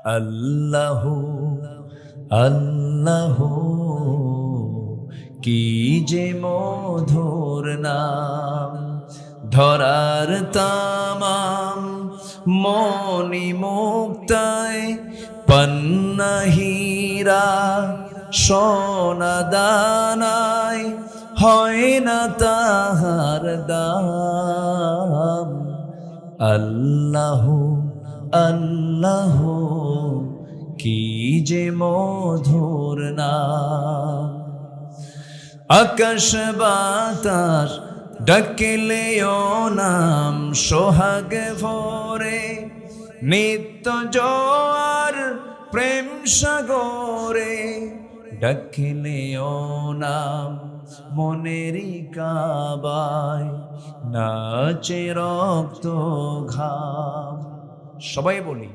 আল্লাহু আল্লাহু কি যে মধুর নাম, ধরার তামাম মনি মুক্তায় পন্না হীরা সোনা দানায় হয় না তাহার দাম। আল্লাহু আল্লাহু কি যে মধুর নাম। আকাশ বাতাস ডাকিলেও নাম সোহাগ ভরে, নিত্য জোয়ার প্রেম সাগরে ডাকিলেও নাম মনেরই কাবায় নাচে রক্ত ঘাম। সবাই বলি